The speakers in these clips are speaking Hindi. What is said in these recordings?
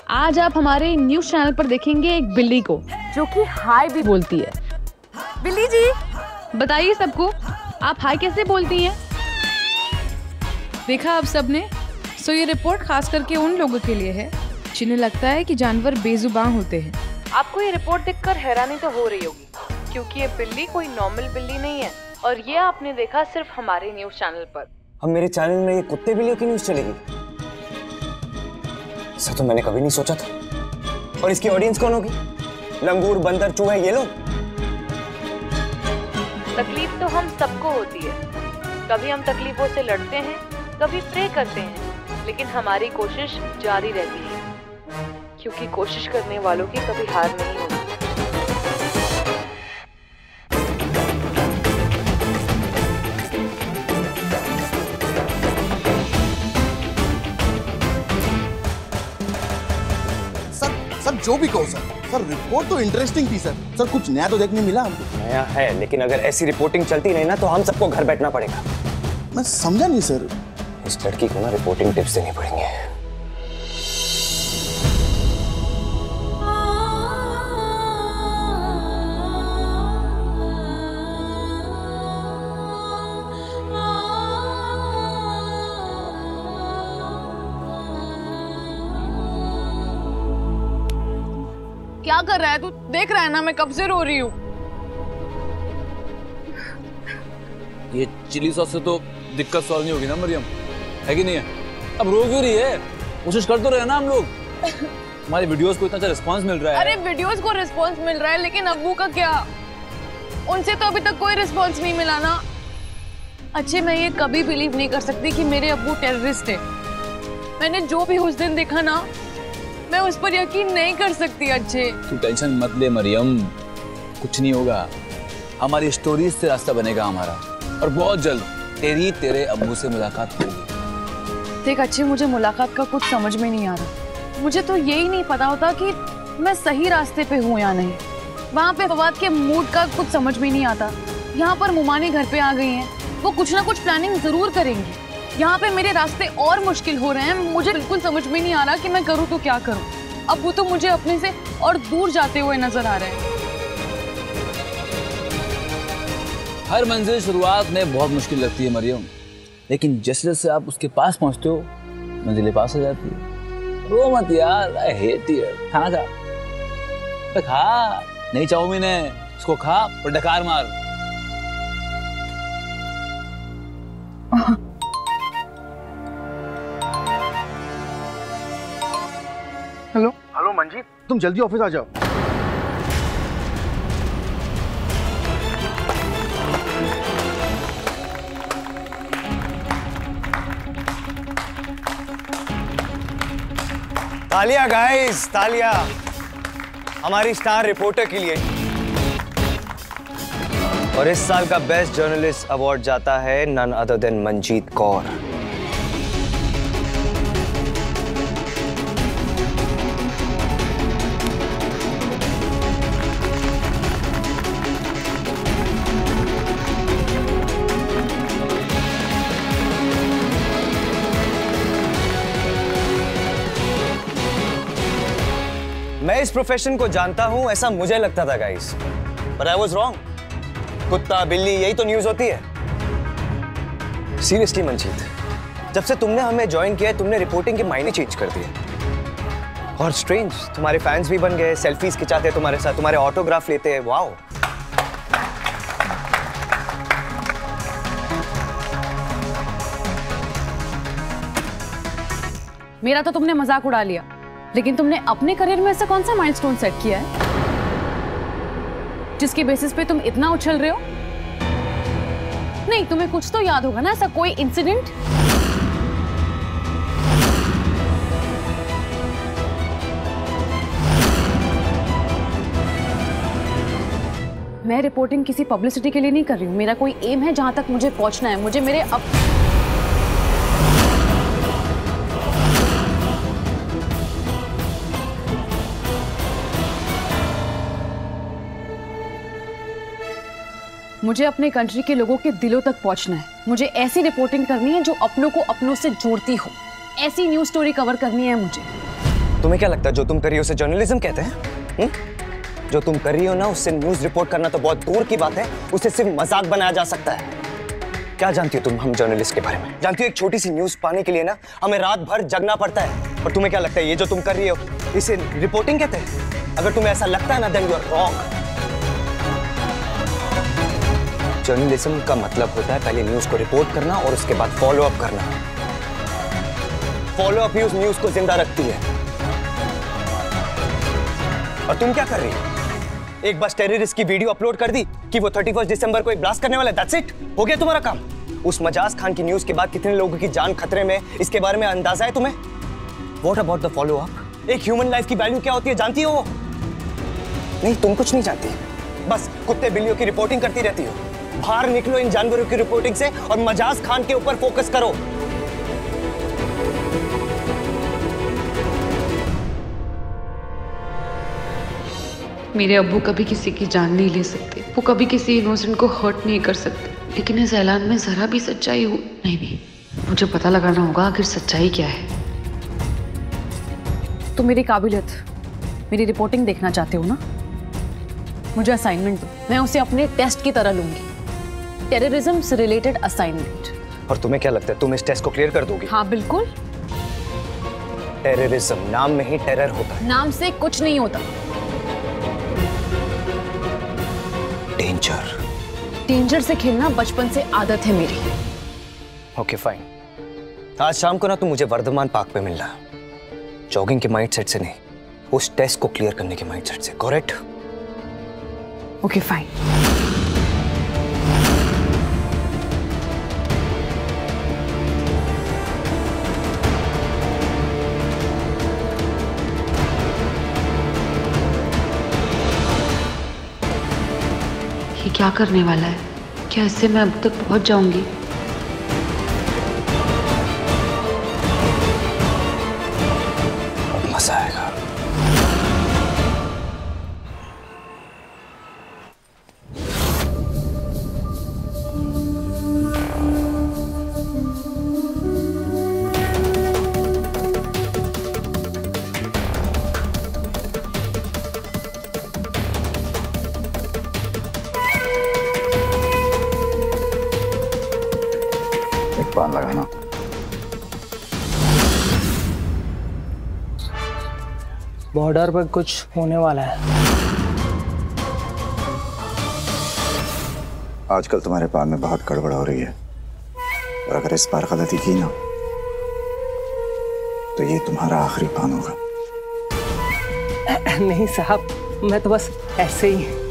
आज आप हमारे न्यूज चैनल पर देखेंगे एक बिल्ली को जो कि हाय भी बोलती है। बिल्ली जी बताइए सबको, आप हाय कैसे बोलती हैं? देखा आप सबने? सो ये रिपोर्ट खास करके उन लोगों के लिए है जिन्हें लगता है कि जानवर बेजुबान होते हैं। आपको ये रिपोर्ट देखकर हैरानी तो हो रही होगी, क्योंकि ये बिल्ली कोई नॉर्मल बिल्ली नहीं है और ये आपने देखा सिर्फ हमारे न्यूज चैनल पर। अब मेरे चैनल में ये कुत्ते बिल्लियों की न्यूज चलेगी? ऐसा तो मैंने कभी नहीं सोचा था। और इसकी ऑडियंस कौन होगी? लंगूर, बंदर, चूहे, ये लोग? तकलीफ तो हम सबको होती है। कभी हम तकलीफों से लड़ते हैं, कभी प्रे करते हैं, लेकिन हमारी कोशिश जारी रहती है, क्योंकि कोशिश करने वालों की कभी हार नहीं होती। सर जो भी कहो सर रिपोर्ट तो इंटरेस्टिंग थी सर कुछ नया तो देखने मिला हमको। नया है, लेकिन अगर ऐसी रिपोर्टिंग चलती रही ना तो हम सबको घर बैठना पड़ेगा। मैं समझा नहीं सर। इस लड़की को ना रिपोर्टिंग टिप्स देनी पड़ेंगे। क्या कर रहा है तू? देख रहा है ना मैं कब से रो रही हूँ। ये चिली सॉस से तो दिक्कत सॉल्व नहीं होगी ना मरियम, है कि नहीं है? अब रो क्यों रही है? कोशिश कर तो रहे ना हम लोग। हमारी वीडियोस को इतना अच्छा रिस्पांस मिल रहा है। अरे वीडियोस को रिस्पांस मिल रहा है, लेकिन अब्बू का क्या? उनसे तो अभी तक कोई रिस्पांस नहीं मिला ना। अच्छे मैं ये कभी बिलीव नहीं कर सकती कि मेरे अब्बू टेररिस्ट है। मैंने जो भी उस दिन देखा ना, मैं उस पर यकीन नहीं कर सकती। अच्छे तू टेंशन मत ले मरियम, कुछ नहीं होगा। हमारी स्टोरीज से रास्ता बनेगा हमारा, और बहुत जल्द तेरे अब्बू से मुलाकात होगी। देख अच्छे, मुझे मुलाकात का कुछ समझ में नहीं आ रहा। मुझे तो यही नहीं पता होता कि मैं सही रास्ते पे हूँ या नहीं। वहाँ पे फवाद के मूड का कुछ समझ में नहीं आता। यहाँ पर मुमानी घर पे आ गई हैं, वो कुछ ना कुछ प्लानिंग जरूर करेंगी। यहाँ पे मेरे रास्ते और मुश्किल हो रहे हैं। मुझे बिल्कुल समझ में नहीं आ रहा कि मैं करूँ तो क्या करूँ। अब वो तो मुझे अपने से और दूर जाते हुए नजर आ रहे हैं। हर मंजिल शुरुआत में बहुत मुश्किल लगती है मरियम, लेकिन जैसे जैसे आप उसके पास पहुंचते हो मंजिलें पास हो जाती है। रो मत यार, आई हेट इट। खाना खा, तो खा। नहीं चाउमीन है, इसको खा और डकार मार। हेलो मंजीत, तुम जल्दी ऑफिस आ जाओ। तालिया गाइस, तालिया हमारी स्टार रिपोर्टर के लिए। और इस साल का बेस्ट जर्नलिस्ट अवार्ड जाता है none other than Manjeet Kaur. मैं इस प्रोफेशन को जानता हूं, ऐसा मुझे लगता था guys, but I was wrong. कुत्ता बिल्ली यही तो न्यूज होती है। सीरियसली मंजीत, जब से तुमने हमें ज्वाइन किया है, तुमने रिपोर्टिंग के मायने चेंज कर दिए। और स्ट्रेंज, तुम्हारे फैंस भी बन गए, सेल्फीज खिंचाते हैं तुम्हारे साथ, तुम्हारे ऑटोग्राफ लेते हैं। वाओ। मेरा तो तुमने मजाक उड़ा लिया, लेकिन तुमने अपने करियर में ऐसा कौन सा माइलस्टोन सेट किया है जिसके बेसिस पे तुम इतना उछल रहे हो? नहीं, तुम्हें कुछ तो याद होगा ना, ऐसा कोई इंसिडेंट? मैं रिपोर्टिंग किसी पब्लिसिटी के लिए नहीं कर रही हूँ। मेरा कोई एम है जहां तक मुझे पहुंचना है। मुझे मेरे मुझे अपने कंट्री के लोगों के दिलों तक पहुंचना है। मुझे ऐसी रिपोर्टिंग करनी है जो अपनों को अपनों से जोड़ती हो। ऐसी न्यूज़ स्टोरी कवर करनी है मुझे। तुम्हें क्या लगता है जो तुम कर रही हो उसे जर्नलिज्म कहते हैं? जो तुम कर रही हो ना उससे न्यूज रिपोर्ट करना तो बहुत दूर की बात है, उसे सिर्फ मजाक बनाया जा सकता है। क्या जानती हो तुम हम जर्नलिस्ट के बारे में? जानती हो एक छोटी सी न्यूज पाने के लिए ना हमें रात भर जगना पड़ता है। और तुम्हें क्या लगता है ये जो तुम कर रही हो इसे रिपोर्टिंग कहते हैं? अगर तुम्हें ऐसा लगता है ना then you are wrong. Journalism का मतलब होता है पहले न्यूज को रिपोर्ट करना और उसके बाद फॉलो अप करना। फॉलो अप ही उस न्यूज को जिंदा रखती है। और तुम क्या कर रही हो? एक बस टेररिस्ट की वीडियो अपलोड कर दी कि वो 31 दिसंबर को एक ब्लास्ट करने वाला है, दैट्स इट, हो गया तुम्हारा काम। उस मजाज खान की न्यूज के बाद कितने लोगों की जान खतरे में, इसके बारे में अंदाजा है तुम्हें? What about the follow up? एक ह्यूमन लाइफ की वैल्यू क्या होती है जानती हो? नहीं, तुम कुछ नहीं जानती, बस कुत्ते बिल्लियों की रिपोर्टिंग करती रहती हो। बाहर निकलो इन जानवरों की रिपोर्टिंग से और मजाज खान के ऊपर फोकस करो। मेरे अब्बू कभी किसी की जान नहीं ले सकते, वो कभी किसी इनोसेंट को हर्ट नहीं कर सकते, लेकिन इस ऐलान में जरा भी सच्चाई हो नहीं, मुझे पता लगाना होगा आखिर सच्चाई क्या है। तो मेरी काबिलियत, मेरी रिपोर्टिंग देखना चाहते हो ना? मुझे असाइनमेंट दो, मैं उसे अपने टेस्ट की तरह लूंगी। टेररिज्म से रिलेटेड असाइनमेंट। और तुम्हें क्या लगता है तुम इस टेस्ट को क्लियर कर दोगी? हाँ बिल्कुल। टेररिज्म नाम में ही टेरर होता है। नाम से कुछ नहीं होता। डेंजर। डेंजर से खेलना बचपन से आदत है मेरी। ओके फाइन, आज शाम को ना तुम मुझे वर्धमान पार्क पे मिलना, जॉगिंग के माइंडसेट से नहीं, उस टेस्ट को क्लियर करने के माइंडसेट से, करेक्ट? Okay fine. ये क्या करने वाला है? क्या इससे मैं अब तक पहुंच जाऊंगी? अब मजा आएगा। पान लगाना। बॉर्डर पर कुछ होने वाला है। आजकल तुम्हारे पान में बहुत गड़बड़ हो रही है, और अगर इस बार गलती की ना तो ये तुम्हारा आखिरी पान होगा। नहीं साहब, मैं तो बस ऐसे ही।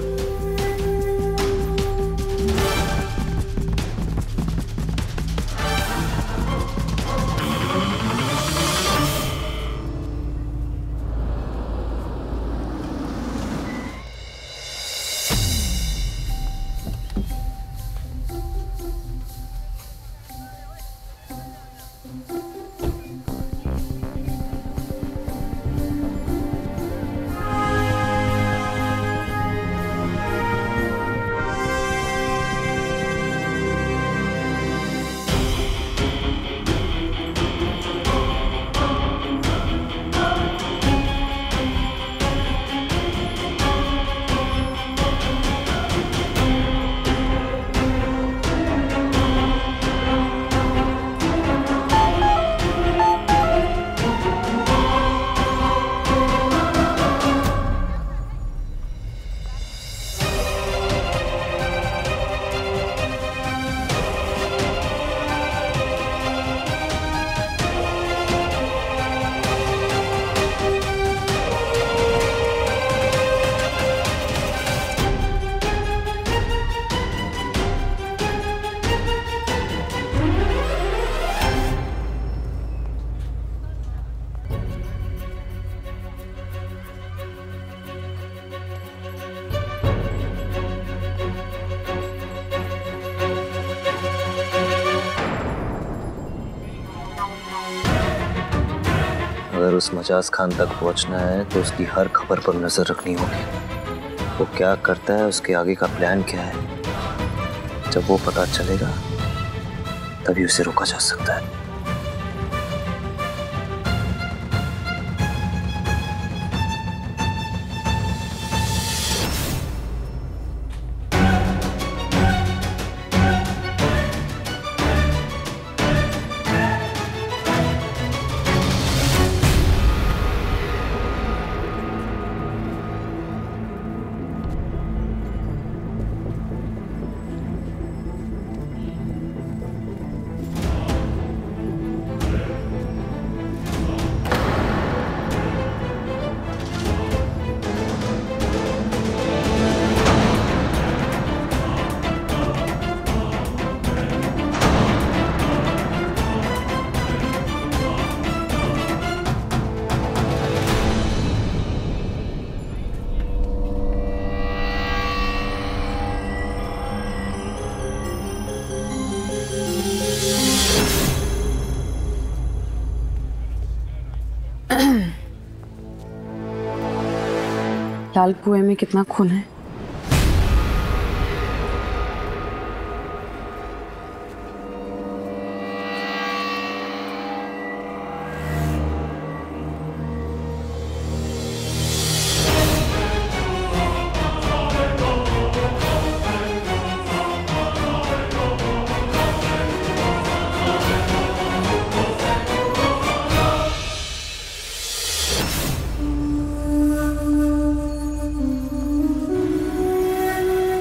अगर उस मजाज खान तक पहुंचना है तो उसकी हर खबर पर नजर रखनी होगी। वो क्या करता है, उसके आगे का प्लान क्या है, जब वो पता चलेगा तभी उसे रोका जा सकता है। दाल पुए में कितना खून है।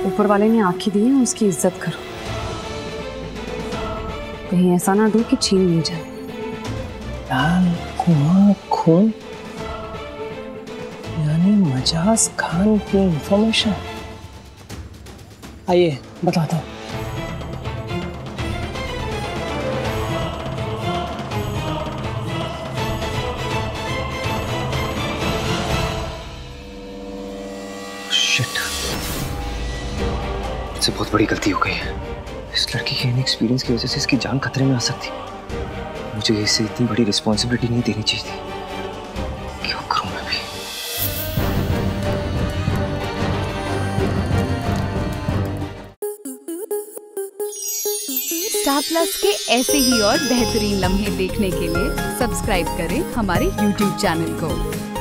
ऊपर वाले ने आंखें दी है, उसकी इज्जत करो। कहीं ऐसा ना दो कि छीन नहीं जाए। दाल कुआं खून यानी मजाज खान की इंफॉर्मेशन। आइए बताता हूँ। मुझसे बहुत बड़ी गलती हो गई है। इस लड़की के इनएक्सपीरियंस की वजह से इसकी जान खतरे में आ सकती। मुझे इसे इतनी बड़ी रिस्पॉन्सिबिलिटी नहीं देनी चाहिए थी। क्या करूं मैं भी? स्टार प्लस के ऐसे ही और बेहतरीन लम्हे देखने के लिए सब्सक्राइब करें हमारे YouTube चैनल को।